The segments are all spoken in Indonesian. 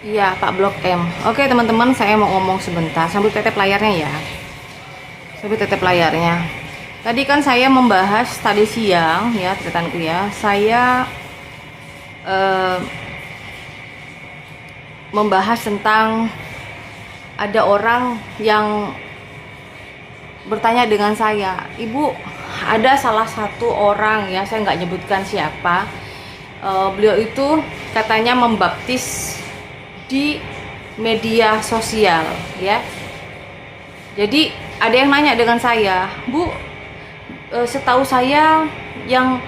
Iya, Pak Blok M. Oke, teman-teman, saya mau ngomong sebentar sambil tetep layarnya ya. Sambil tetep layarnya. Tadi kan saya membahas tadi siang ya, ceritanku ya. Saya eh, membahas tentang ada orang yang bertanya dengan saya, "Ibu, ada salah satu orang ya, saya nggak nyebutkan siapa. Beliau itu katanya membaptis di media sosial ya. Jadi ada yang nanya dengan saya, Bu, setahu saya yang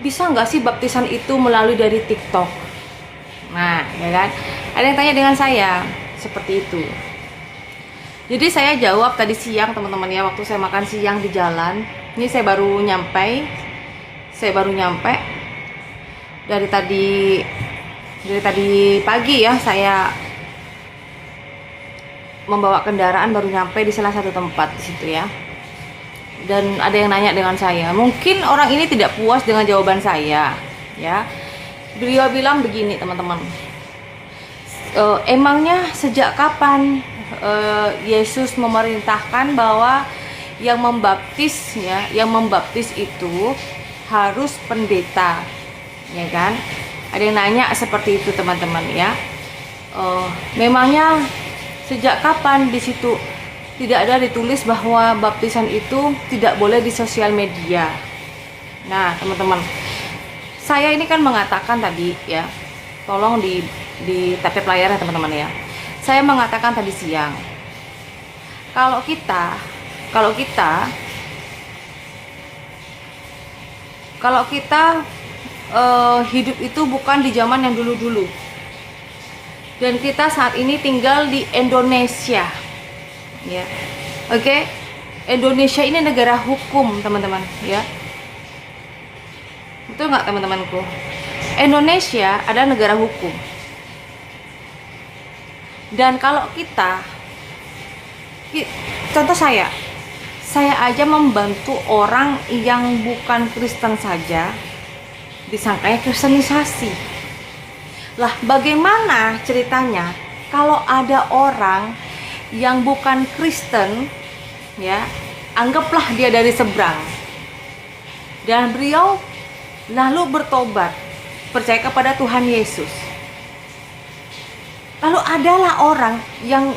bisa nggak sih baptisan itu melalui dari TikTok?" Nah, ya kan? Ada yang tanya dengan saya seperti itu. Jadi saya jawab tadi siang teman-teman ya, waktu saya makan siang di jalan. Ini saya baru nyampe. Dari tadi pagi ya, saya membawa kendaraan baru nyampe di salah satu tempat di situ ya. Dan ada yang nanya dengan saya. Mungkin orang ini tidak puas dengan jawaban saya, ya. Beliau bilang begini, teman-teman. Emangnya sejak kapan Yesus memerintahkan bahwa yang membaptis itu harus pendeta, ya kan? Ada yang nanya seperti itu teman-teman ya. Memangnya sejak kapan di situ tidak ada ditulis bahwa baptisan itu tidak boleh di sosial media? Nah teman-teman, saya ini kan mengatakan tadi ya, tolong di tatap layarnya teman-teman ya. Saya mengatakan tadi siang, kalau kita hidup itu bukan di zaman yang dulu-dulu, dan kita saat ini tinggal di Indonesia, ya, oke? Indonesia ini negara hukum, teman-teman, ya, betul nggak teman-temanku? Indonesia adalah negara hukum. Dan kalau contoh saya aja membantu orang yang bukan Kristen saja disangkanya kristenisasi. Lah bagaimana ceritanya kalau ada orang yang bukan Kristen ya, anggaplah dia dari seberang, dan beliau lalu bertobat, percaya kepada Tuhan Yesus. Lalu adalah orang yang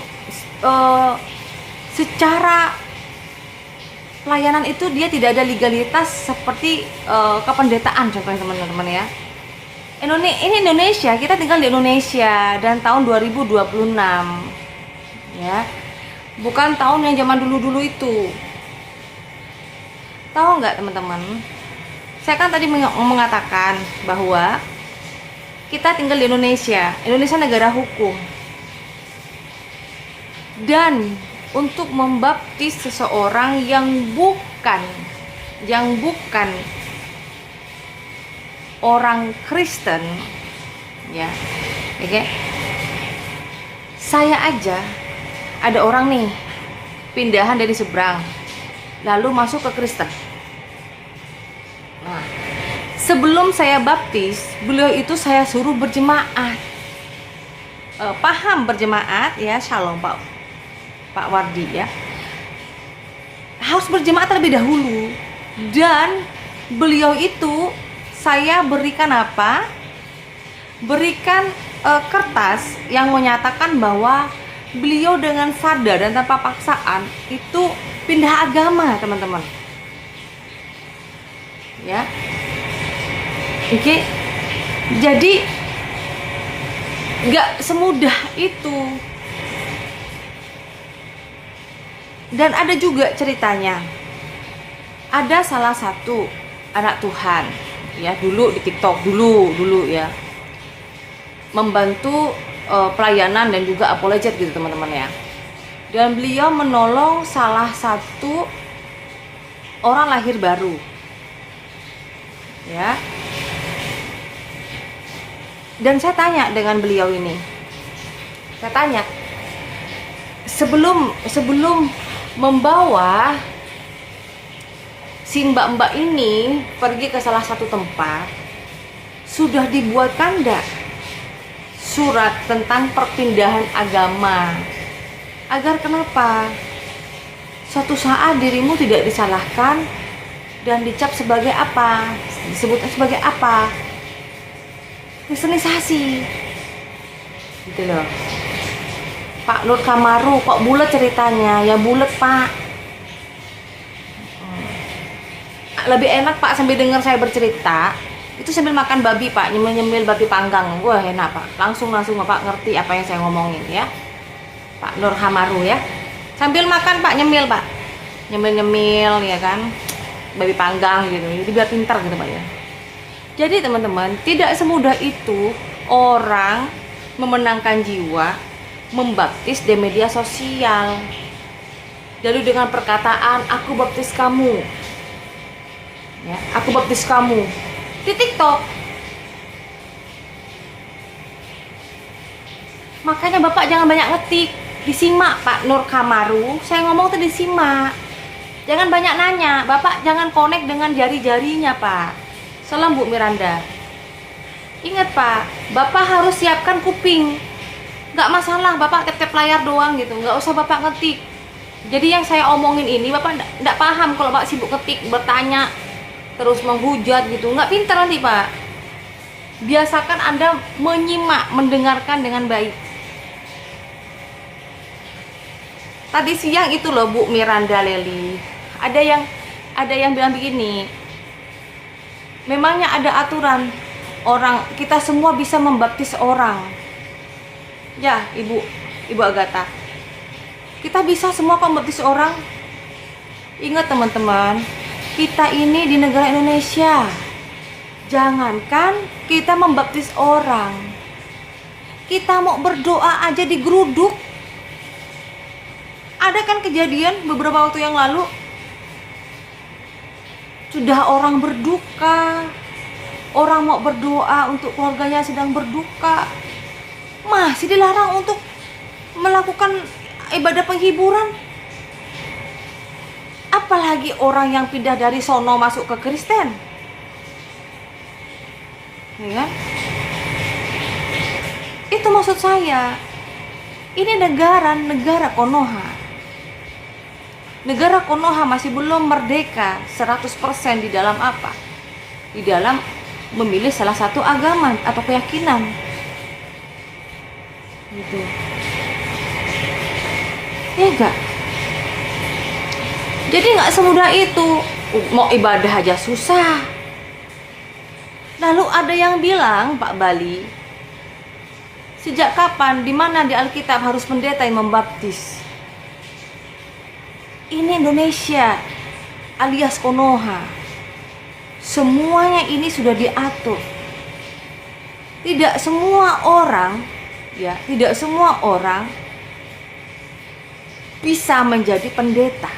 secara pelayanan itu dia tidak ada legalitas seperti kependetaan contohnya teman-teman ya. Ini Indonesia, kita tinggal di Indonesia dan tahun 2026 ya. Bukan tahun yang zaman dulu-dulu itu. Tahu nggak teman-teman? Saya kan tadi mengatakan bahwa kita tinggal di Indonesia negara hukum. Dan untuk membaptis seseorang yang bukan orang Kristen, ya, oke? Saya aja ada orang nih pindahan dari seberang, lalu masuk ke Kristen. Nah, sebelum saya baptis, beliau itu saya suruh berjemaat. Paham berjemaat ya, Shalom Pak Wardi ya. Harus berjemaat terlebih dahulu. Dan beliau itu saya berikan apa? Berikan kertas yang menyatakan bahwa beliau dengan sadar dan tanpa paksaan itu pindah agama, teman-teman. Ya. Oke. Jadi gak semudah itu. Dan ada juga ceritanya, ada salah satu anak Tuhan ya, dulu di TikTok dulu ya, membantu pelayanan dan juga apologet gitu teman-teman ya. Dan beliau menolong salah satu orang lahir baru ya. Dan saya tanya dengan beliau ini, saya tanya, sebelum membawa si mbak-mbak ini pergi ke salah satu tempat, sudah dibuatkan enggak? surat tentang perpindahan agama. Agar kenapa? Suatu saat dirimu tidak disalahkan dan dicap sebagai apa? Disebutnya sebagai apa? Kristenisasi. Gitu loh. Pak Nur Kamaru, kok bulat ceritanya? Ya bulat, Pak. Lebih enak, Pak, sambil dengar saya bercerita, itu sambil makan babi, Pak, nyemil-nyemil babi panggang. Wah, enak, Pak. Langsung Bapak ngerti apa yang saya ngomongin ya. Pak Nur Kamaru ya. Sambil makan, Pak, nyemil, Pak. Nyemil-nyemil ya kan. Babi panggang gitu. Jadi biar pintar gitu, Pak ya. Jadi teman-teman, tidak semudah itu orang memenangkan jiwa membaptis di media sosial. Lalu dengan perkataan aku baptis kamu. Ya, aku baptis kamu di TikTok. Makanya Bapak jangan banyak ngetik, disimak Pak Nur Kamaru. Saya ngomong tuh disimak. Jangan banyak nanya, Bapak jangan connect dengan jari-jarinya, Pak. Salam Bu Miranda. Ingat, Pak, Bapak harus siapkan kuping. Nggak masalah Bapak tap-tap layar doang gitu, nggak usah Bapak ngetik. Jadi yang saya omongin ini Bapak nggak paham kalau Bapak sibuk ketik, bertanya terus menghujat gitu, nggak pintar nanti, Pak. Biasakan Anda menyimak, mendengarkan dengan baik. Tadi siang itu loh Bu Miranda Leli, ada yang bilang begini, memangnya ada aturan orang kita semua bisa membaptis orang? Ya, Ibu Agatha, kita bisa semua kok membaptis orang. Ingat teman-teman, kita ini di negara Indonesia. Jangankan kita membaptis orang, kita mau berdoa aja digeruduk. Ada kan kejadian beberapa waktu yang lalu, sudah orang berduka, orang mau berdoa untuk keluarganya sedang berduka, masih dilarang untuk melakukan ibadah penghiburan. Apalagi orang yang pindah dari sono masuk ke Kristen, ya kan? Itu maksud saya. Ini negara Konoha. Negara Konoha masih belum merdeka 100% di dalam apa? Di dalam memilih salah satu agama atau keyakinan. Gitu. Ya enggak? Jadi nggak semudah itu. Mau ibadah aja susah. Lalu ada yang bilang, Pak Bali, sejak kapan, di mana di Alkitab harus pendeta yang membaptis? Ini Indonesia alias Konoha. Semuanya ini sudah diatur. Tidak semua orang, ya, tidak semua orang bisa menjadi pendeta.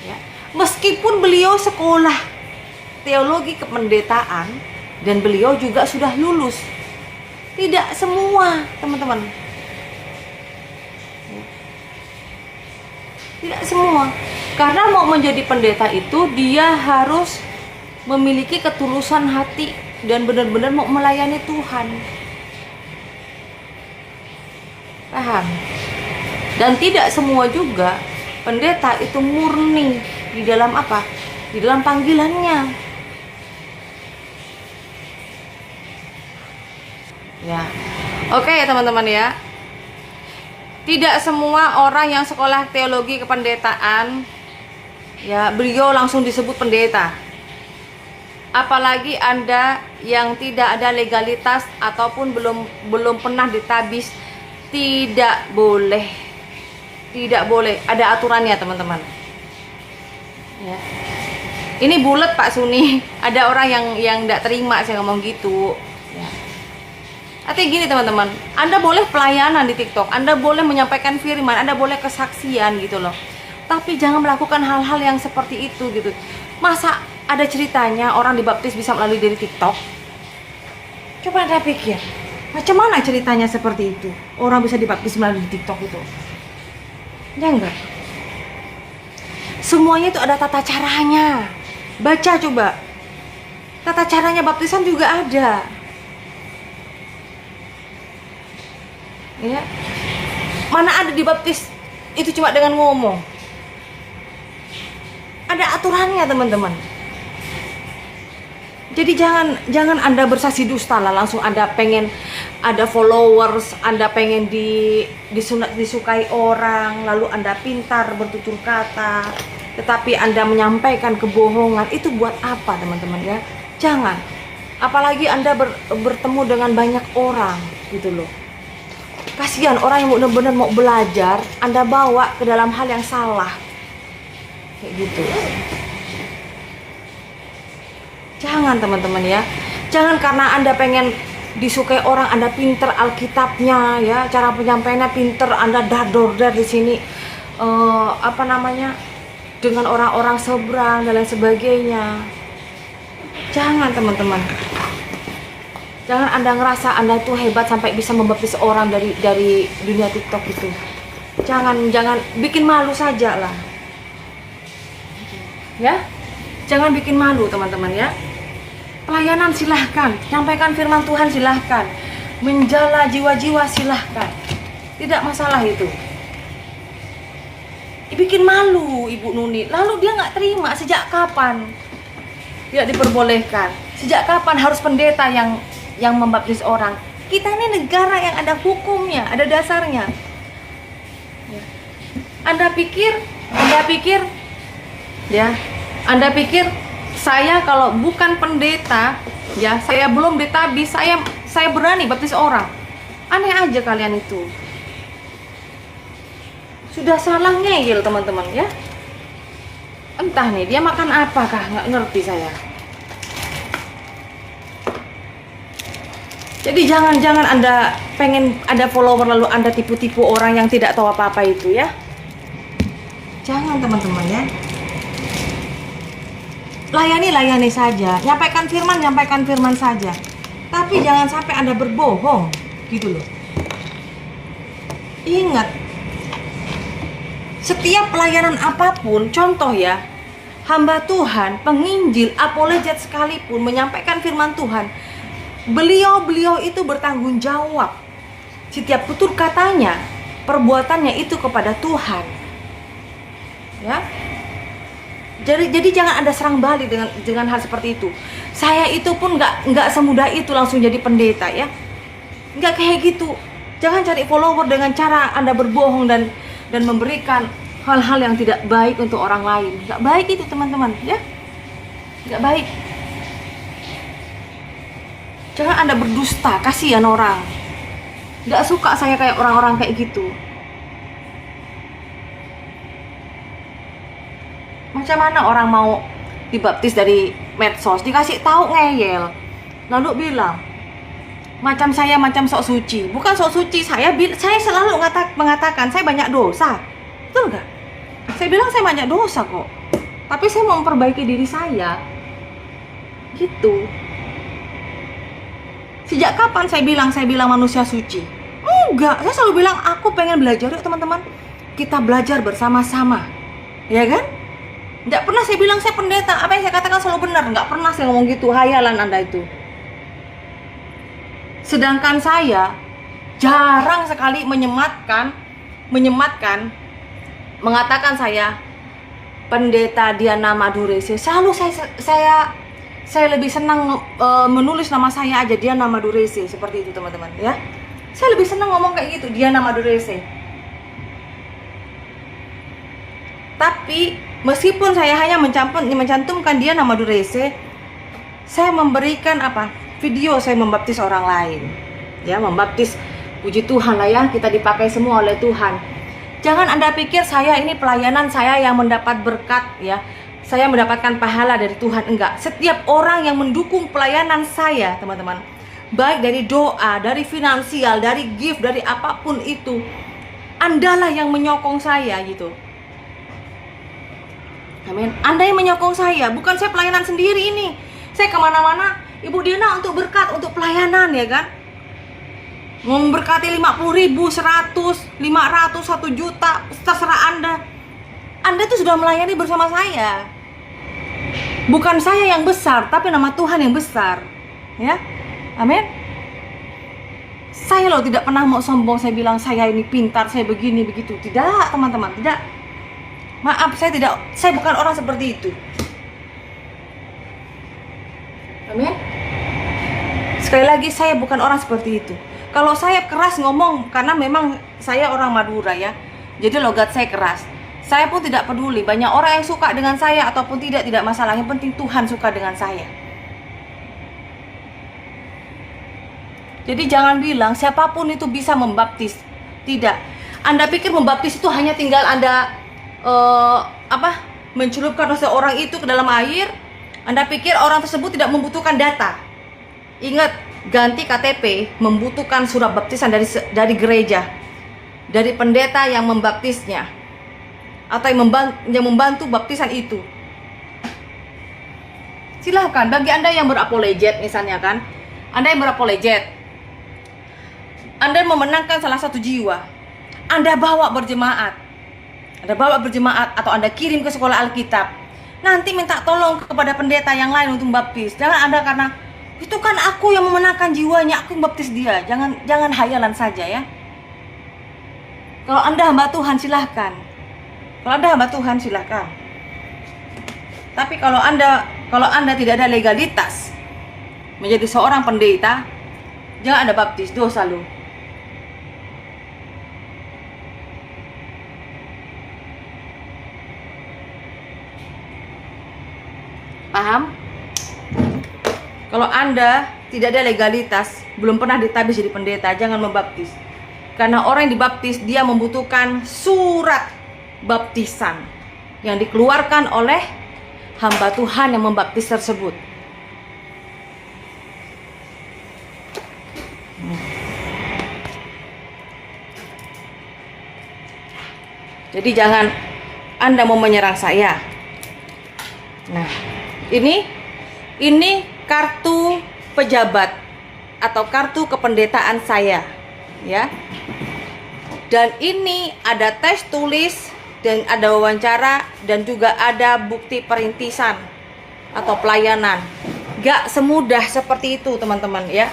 Ya, meskipun beliau sekolah teologi kependetaan dan beliau juga sudah lulus. Tidak semua, teman-teman. Tidak semua. Karena mau menjadi pendeta itu dia harus memiliki ketulusan hati dan benar-benar mau melayani Tuhan. Paham? Dan tidak semua juga pendeta itu murni di dalam apa? Di dalam panggilannya. Ya. Oke ya teman-teman ya. Tidak semua orang yang sekolah teologi kependetaan, ya, beliau langsung disebut pendeta. Apalagi Anda yang tidak ada legalitas ataupun belum pernah ditabis, tidak boleh. Tidak boleh, ada aturannya, teman-teman. Ya. Ini bulat Pak Suni. Ada orang yang tidak terima saya ngomong gitu. Ya. Artinya gini teman-teman, Anda boleh pelayanan di TikTok, Anda boleh menyampaikan firman, Anda boleh kesaksian gitu loh. Tapi jangan melakukan hal-hal yang seperti itu gitu. Masa ada ceritanya orang dibaptis bisa melalui dari TikTok? Coba Anda pikir, macam mana ceritanya seperti itu? Orang bisa dibaptis melalui TikTok itu? Ya enggak? Semuanya itu ada tata caranya. Baca coba. Tata caranya baptisan juga ada. Ya. Mana ada dibaptis itu cuma dengan ngomong. Ada aturannya, teman-teman. Jadi jangan Anda bersaksi dusta lah, langsung Anda pengen ada followers, Anda pengen disukai orang, lalu Anda pintar bertutur kata, tetapi Anda menyampaikan kebohongan. Itu buat apa, teman-teman ya? Jangan. Apalagi Anda bertemu dengan banyak orang gitu loh. Kasihan orang yang benar-benar mau belajar, Anda bawa ke dalam hal yang salah. Kayak gitu. Jangan, teman-teman ya. Jangan karena Anda pengen disukai orang, Anda pinter Alkitabnya ya, cara penyampaiannya pinter, Anda dador-dar di sini dengan orang-orang seberang dan lain sebagainya. Jangan, teman-teman. Jangan Anda ngerasa Anda itu hebat sampai bisa membaptis orang dari dunia TikTok itu. Jangan bikin malu saja lah. Ya? Jangan bikin malu, teman-teman ya. Pelayanan silahkan, nyampaikan firman Tuhan silahkan, menjala jiwa-jiwa silahkan, tidak masalah itu. Bikin malu Ibu Nuni, lalu dia nggak terima. Sejak kapan tidak diperbolehkan? Sejak kapan harus pendeta yang membaptis orang? Kita ini negara yang ada hukumnya, ada dasarnya. Anda pikir saya kalau bukan pendeta, ya, saya belum ditabis, saya berani baptis orang? Aneh aja kalian itu. Sudah salah ngeyel, teman-teman ya. Entah nih dia makan apakah, nggak ngerti saya. Jadi jangan Anda pengen ada follower lalu Anda tipu-tipu orang yang tidak tahu apa-apa itu ya. Jangan, teman-teman ya. Layani saja, nyampaikan firman saja. Tapi jangan sampai Anda berbohong, gitu loh. Ingat, setiap pelayanan apapun, contoh ya, hamba Tuhan, penginjil, apologet sekalipun menyampaikan firman Tuhan, beliau itu bertanggung jawab. Setiap tutur katanya, perbuatannya itu kepada Tuhan. Ya. Jadi jangan Anda serang balik dengan hal seperti itu. Saya itu pun nggak semudah itu langsung jadi pendeta ya. Nggak kayak gitu. Jangan cari follower dengan cara Anda berbohong dan memberikan hal-hal yang tidak baik untuk orang lain. Nggak baik itu, teman-teman ya. Nggak baik. Jangan Anda berdusta, kasihan orang. Nggak suka saya kayak orang-orang kayak gitu. Macam mana orang mau dibaptis dari medsos, dikasih tahu ngeyel, lalu bilang macam saya macam sok suci. Bukan sok suci, saya selalu mengatakan saya banyak dosa, betul nggak? Saya bilang saya banyak dosa kok, tapi saya mau memperbaiki diri saya, gitu. Sejak kapan saya bilang manusia suci? Enggak, saya selalu bilang aku pengen belajar. Yuk teman-teman, kita belajar bersama-sama, ya kan? Nggak pernah saya bilang saya pendeta, apa yang saya katakan selalu benar. Nggak pernah saya ngomong gitu, hayalan Anda itu. Sedangkan saya jarang sekali menyematkan mengatakan saya pendeta Diana Madurese. Selalu saya lebih senang menulis nama saya aja, Diana Madurese, seperti itu teman-teman ya. Saya lebih senang ngomong kayak gitu, Diana Madurese. Tapi meskipun saya hanya mencantumkan Diana Madurese, saya memberikan video saya membaptis orang lain. Ya, membaptis, puji Tuhan lah ya, kita dipakai semua oleh Tuhan. Jangan Anda pikir saya ini pelayanan saya yang mendapat berkat ya. Saya mendapatkan pahala dari Tuhan, enggak. Setiap orang yang mendukung pelayanan saya, teman-teman, baik dari doa, dari finansial, dari gift, dari apapun itu, Andalah yang menyokong saya gitu. Amin. Anda yang menyokong saya, bukan saya pelayanan sendiri ini. Saya kemana-mana, Ibu Diana untuk berkat, untuk pelayanan ya kan. Memberkati 50.000, 100, 500, 1 juta, terserah Anda. Anda itu sudah melayani bersama saya. Bukan saya yang besar, tapi nama Tuhan yang besar. Ya, amin. Saya loh tidak pernah mau sombong, saya bilang saya ini pintar, saya begini begitu. Tidak, teman-teman, tidak. Maaf, saya bukan orang seperti itu. Amin. Sekali lagi, saya bukan orang seperti itu. Kalau saya keras ngomong, karena memang saya orang Madura ya, jadi logat saya keras. Saya pun tidak peduli, banyak orang yang suka dengan saya ataupun tidak masalah. Yang penting Tuhan suka dengan saya. Jadi jangan bilang siapapun itu bisa membaptis. Tidak. Anda pikir membaptis itu hanya tinggal Anda mencelupkan seseorang itu ke dalam air? Anda pikir orang tersebut tidak membutuhkan data? Ingat, ganti KTP membutuhkan surat baptisan dari gereja, dari pendeta yang membaptisnya, atau yang membantu baptisan itu. Silahkan, bagi Anda yang berapologet misalnya kan, Anda yang berapologet, Anda memenangkan salah satu jiwa, Anda bawa berjemaat, atau Anda kirim ke sekolah Alkitab. Nanti minta tolong kepada pendeta yang lain untuk baptis. Jangan Anda karena itu kan aku yang memenangkan jiwanya, aku yang baptis dia. Jangan hayalan saja ya. Kalau Anda hamba Tuhan silahkan. Tapi kalau Anda tidak ada legalitas menjadi seorang pendeta, jangan Anda baptis, dosa lu. Paham? Kalau Anda tidak ada legalitas, belum pernah ditabis jadi pendeta, jangan membaptis. Karena orang yang dibaptis, dia membutuhkan surat baptisan yang dikeluarkan oleh hamba Tuhan yang membaptis tersebut. Jadi jangan Anda mau menyerang saya. Nah, ini kartu pejabat atau kartu kependetaan saya, ya. Dan ini ada tes tulis dan ada wawancara dan juga ada bukti perintisan atau pelayanan. Gak semudah seperti itu, teman-teman, ya.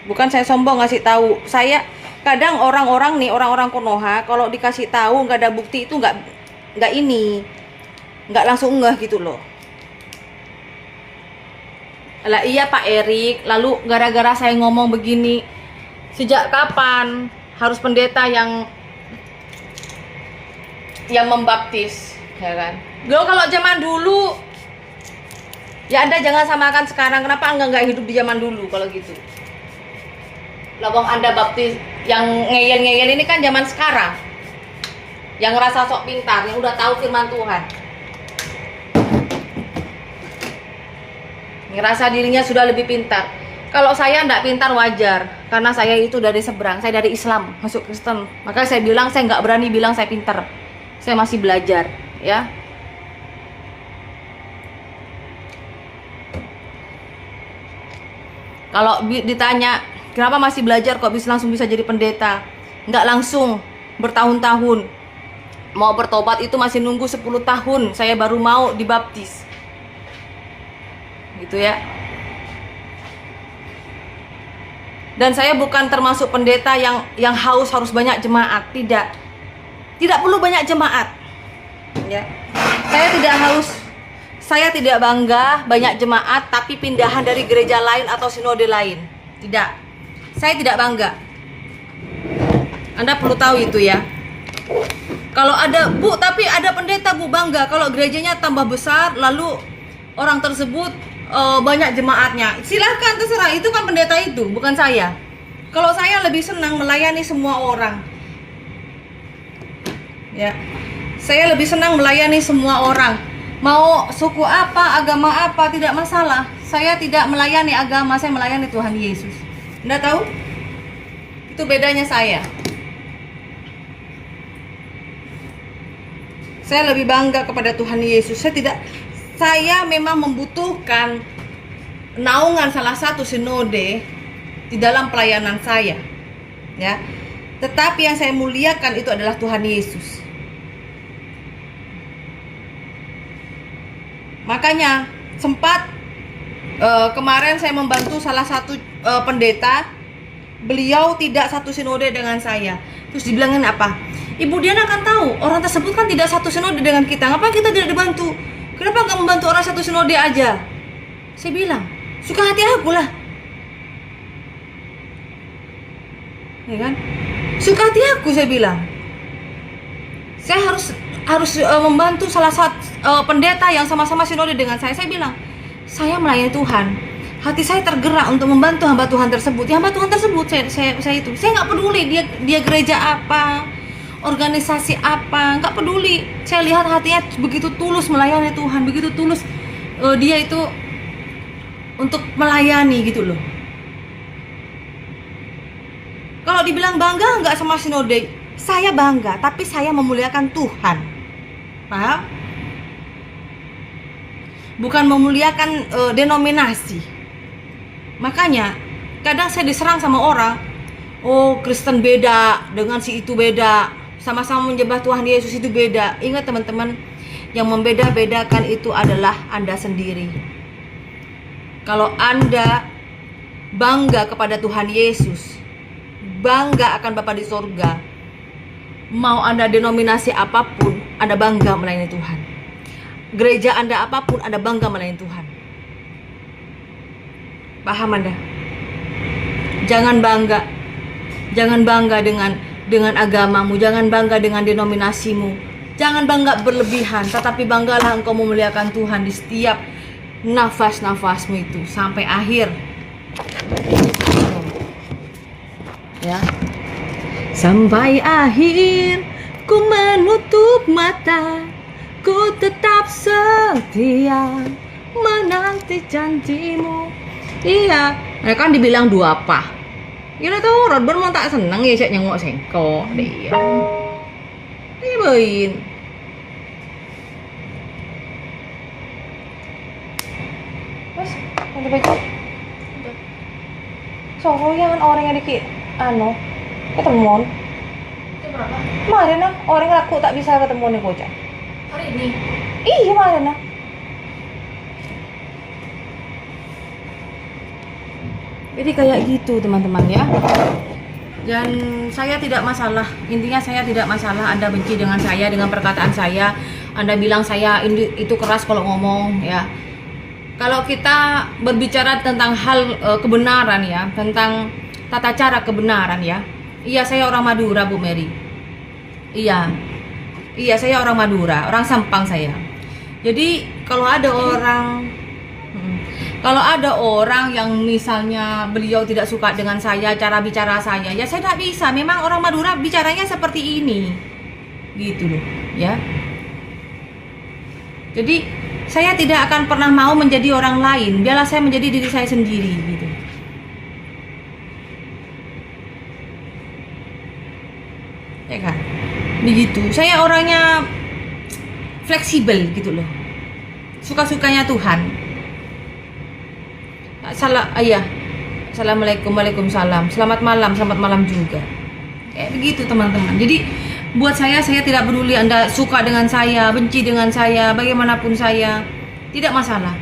Bukan saya sombong ngasih tahu. Saya kadang orang-orang Konoha kalau dikasih tahu nggak ada bukti itu nggak langsung ngeh gitu loh. Lah iya Pak Erik, lalu gara-gara saya ngomong begini, sejak kapan harus pendeta yang membaptis, ya kan? Loh kalau zaman dulu, ya Anda jangan samakan sekarang. Kenapa nggak hidup di zaman dulu kalau gitu? Lawang Anda baptis yang ngeyel-ngeyel ini kan zaman sekarang, yang ngerasa sok pintar, yang udah tahu firman Tuhan, ngerasa dirinya sudah lebih pintar. Kalau saya enggak pintar wajar, karena saya itu dari seberang, saya dari Islam masuk Kristen. Maka saya bilang saya nggak berani bilang saya pintar, saya masih belajar, ya. Kalau ditanya kenapa masih belajar kok langsung bisa jadi pendeta? Nggak langsung, bertahun-tahun. Mau bertobat itu masih nunggu 10 tahun, saya baru mau dibaptis. Gitu ya. Dan saya bukan termasuk pendeta yang harus banyak jemaat, tidak. Tidak perlu banyak jemaat. Ya. Saya tidak bangga banyak jemaat tapi pindahan dari gereja lain atau sinode lain. Tidak. Saya tidak bangga. Anda perlu tahu itu ya. Kalau ada, Bu, tapi ada pendeta, Bu, bangga kalau gerejanya tambah besar lalu orang tersebut banyak jemaatnya. Silahkan, terserah, itu kan pendeta itu, bukan saya. Kalau saya lebih senang melayani semua orang. Ya. Saya lebih senang melayani semua orang. Mau suku apa, agama apa, tidak masalah. Saya tidak melayani agama, saya melayani Tuhan Yesus. Anda tahu? Itu bedanya saya. Saya lebih bangga kepada Tuhan Yesus. Saya memang membutuhkan naungan salah satu sinode di dalam pelayanan saya. Ya. Tetapi yang saya muliakan itu adalah Tuhan Yesus. Makanya sempat kemarin saya membantu salah satu pendeta, beliau tidak satu sinode dengan saya. Terus dibilangin apa? Ibu Dian akan tahu orang tersebut kan tidak satu sinode dengan kita. Ngapa kita tidak dibantu? Kenapa nggak membantu orang satu sinode aja? Saya bilang, suka hati aku lah, ya kan? Suka hati aku, saya bilang. Saya harus membantu salah satu pendeta yang sama-sama sinode dengan saya. Saya bilang, saya melayani Tuhan, hati saya tergerak untuk membantu hamba Tuhan tersebut. Ya, hamba Tuhan tersebut saya nggak peduli dia gereja apa, organisasi apa, nggak peduli. Saya lihat hatinya begitu tulus melayani Tuhan, begitu tulus dia itu untuk melayani gitu loh. Kalau dibilang bangga nggak sama sinode, saya bangga, tapi saya memuliakan Tuhan, paham? Bukan memuliakan denominasi. Makanya kadang saya diserang sama orang, oh Kristen beda dengan si itu beda, sama-sama menyembah Tuhan Yesus itu beda. Ingat teman-teman, yang membeda-bedakan itu adalah Anda sendiri. Kalau Anda bangga kepada Tuhan Yesus, bangga akan Bapa di sorga, mau Anda denominasi apapun, Anda bangga melayani Tuhan. Gereja Anda apapun, Anda bangga melayani Tuhan. Paham Anda? Jangan bangga dengan agamamu, jangan bangga dengan denominasimu, jangan bangga berlebihan, tetapi banggalah engkau memuliakan Tuhan di setiap nafas-nafasmu itu sampai akhir. Ya. Sampai akhir ku menutup mata, ku tetap setia menanti janjimu. Iya, mereka kan dibilang dua apa? Kira tuh Rodber mau tak seneng ya cek nyengok sengko dia. Dibain. Mas, ada baju. Soalnya kan orang yang dikit ketemuan. Itu berapa? Kemarin nah, orang aku tak bisa ketemuan nih bocah. Hari ini? Iya kemarin nah. Jadi kayak gitu teman-teman ya. Dan saya tidak masalah, intinya saya tidak masalah Anda benci dengan saya, dengan perkataan saya, Anda bilang saya itu keras kalau ngomong ya. Kalau kita berbicara tentang hal kebenaran ya, tentang tata cara kebenaran ya. Iya, saya orang Madura Bu Mary. Iya, saya orang Madura, orang Sampang saya. Jadi kalau ada orang yang misalnya beliau tidak suka dengan saya, cara bicara saya, ya saya tidak bisa. Memang orang Madura bicaranya seperti ini, gitu loh, ya. Jadi saya tidak akan pernah mau menjadi orang lain. Biarlah saya menjadi diri saya sendiri, gitu. Ya kan? Begitu. Saya orangnya fleksibel, gitu loh. Suka-sukanya Tuhan. Assalamualaikum, waalaikumsalam. Selamat malam juga. Kayak begitu teman-teman. Jadi buat saya tidak peduli Anda suka dengan saya, benci dengan saya, bagaimanapun saya, tidak masalah.